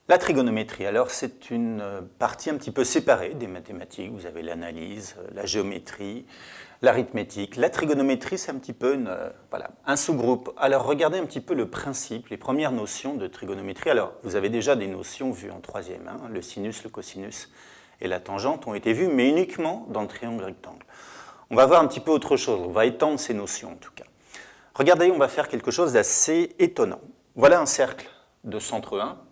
La trigonométrie, alors c'est une partie un petit peu séparée des mathématiques. Vous avez l'analyse, la géométrie, l'arithmétique. La trigonométrie, c'est un petit peu un sous-groupe. Alors regardez un petit peu le principe, les premières notions de trigonométrie. Alors vous avez déjà des notions vues en troisième, hein, le sinus, le cosinus et la tangente ont été vues, mais uniquement dans le triangle rectangle. On va voir un petit peu autre chose, on va étendre ces notions en tout cas. Regardez, on va faire quelque chose d'assez étonnant. Voilà un cercle de centre 1.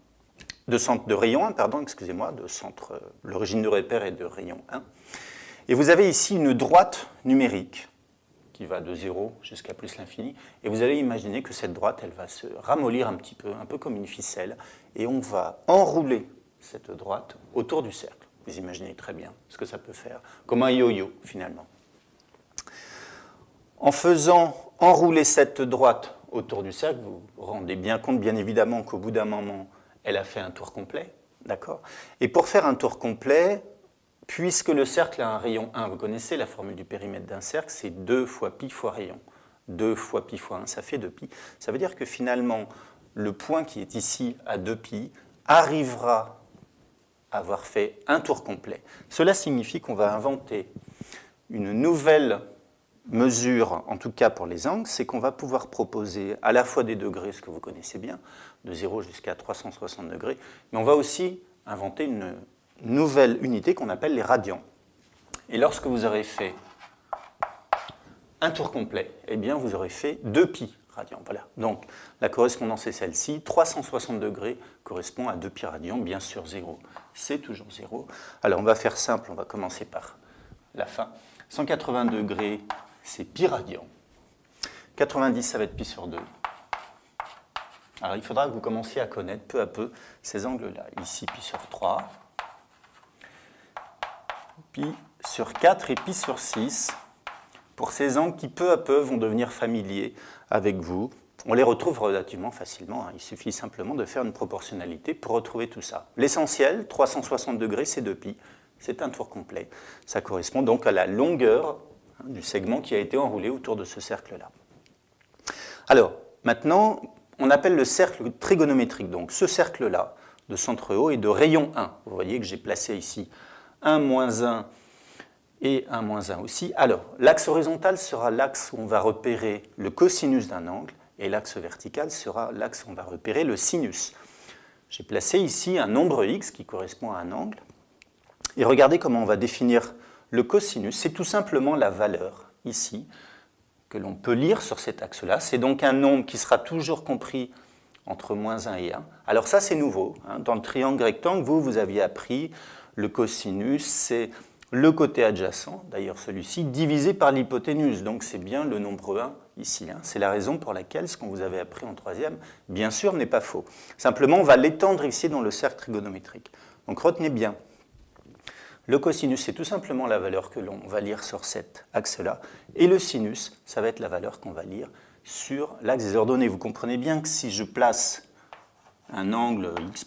De rayon 1, pardon, excusez-moi, de centre, l'origine du repère est de rayon 1. Et vous avez ici une droite numérique qui va de 0 jusqu'à plus l'infini. Et vous allez imaginer que cette droite, elle va se ramollir un petit peu, un peu comme une ficelle. Et on va enrouler cette droite autour du cercle. Vous imaginez très bien ce que ça peut faire, comme un yo-yo finalement. En faisant enrouler cette droite autour du cercle, vous vous rendez bien compte, bien évidemment, qu'au bout d'un moment, elle a fait un tour complet, d'accord? Et pour faire un tour complet, puisque le cercle a un rayon 1, vous connaissez la formule du périmètre d'un cercle, c'est 2 fois pi fois rayon. 2 fois pi fois 1, ça fait 2pi. Ça veut dire que finalement, le point qui est ici à 2pi arrivera à avoir fait un tour complet. Cela signifie qu'on va inventer une nouvelle mesure, en tout cas pour les angles, c'est qu'on va pouvoir proposer à la fois des degrés, ce que vous connaissez bien, de 0 jusqu'à 360 degrés, mais on va aussi inventer une nouvelle unité qu'on appelle les radians. Et lorsque vous aurez fait un tour complet, eh bien vous aurez fait 2pi radians. Voilà. Donc la correspondance est celle-ci, 360 degrés correspond à 2pi radians, bien sûr 0, c'est toujours 0. Alors on va faire simple, on va commencer par la fin. 180 degrés, c'est pi radian. 90, ça va être pi sur 2. Alors, il faudra que vous commenciez à connaître peu à peu ces angles-là. Ici, pi sur 3, pi sur 4 et pi sur 6. Pour ces angles qui, peu à peu, vont devenir familiers avec vous. On les retrouve relativement facilement. Hein. Il suffit simplement de faire une proportionnalité pour retrouver tout ça. L'essentiel, 360 degrés, c'est 2pi. C'est un tour complet. Ça correspond donc à la longueur du segment qui a été enroulé autour de ce cercle-là. Alors, maintenant, on appelle le cercle trigonométrique. Donc, ce cercle-là, de centre haut, est de rayon 1. Vous voyez que j'ai placé ici 1, moins 1 et 1, moins 1 aussi. Alors, l'axe horizontal sera l'axe où on va repérer le cosinus d'un angle, et l'axe vertical sera l'axe où on va repérer le sinus. J'ai placé ici un nombre x qui correspond à un angle. Et regardez comment on va définir le cosinus. C'est tout simplement la valeur, ici, que l'on peut lire sur cet axe-là. C'est donc un nombre qui sera toujours compris entre moins 1 et 1. Alors ça, c'est nouveau. Hein. Dans le triangle rectangle, vous aviez appris le cosinus, c'est le côté adjacent, d'ailleurs celui-ci, divisé par l'hypoténuse. Donc c'est bien le nombre 1 ici. Hein. C'est la raison pour laquelle ce qu'on vous avait appris en troisième, bien sûr, n'est pas faux. Simplement, on va l'étendre ici dans le cercle trigonométrique. Donc retenez bien. Le cosinus, c'est tout simplement la valeur que l'on va lire sur cet axe-là. Et le sinus, ça va être la valeur qu'on va lire sur l'axe des ordonnées. Vous comprenez bien que si je place un angle x'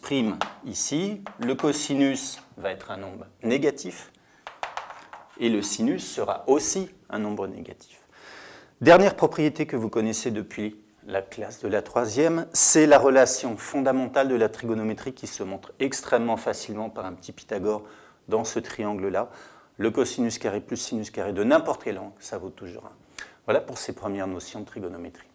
ici, le cosinus va être un nombre négatif et le sinus sera aussi un nombre négatif. Dernière propriété que vous connaissez depuis la classe de la troisième, c'est la relation fondamentale de la trigonométrie qui se montre extrêmement facilement par un petit Pythagore dans ce triangle-là. Le cosinus carré plus sinus carré de n'importe quel angle, ça vaut toujours 1. Voilà pour ces premières notions de trigonométrie.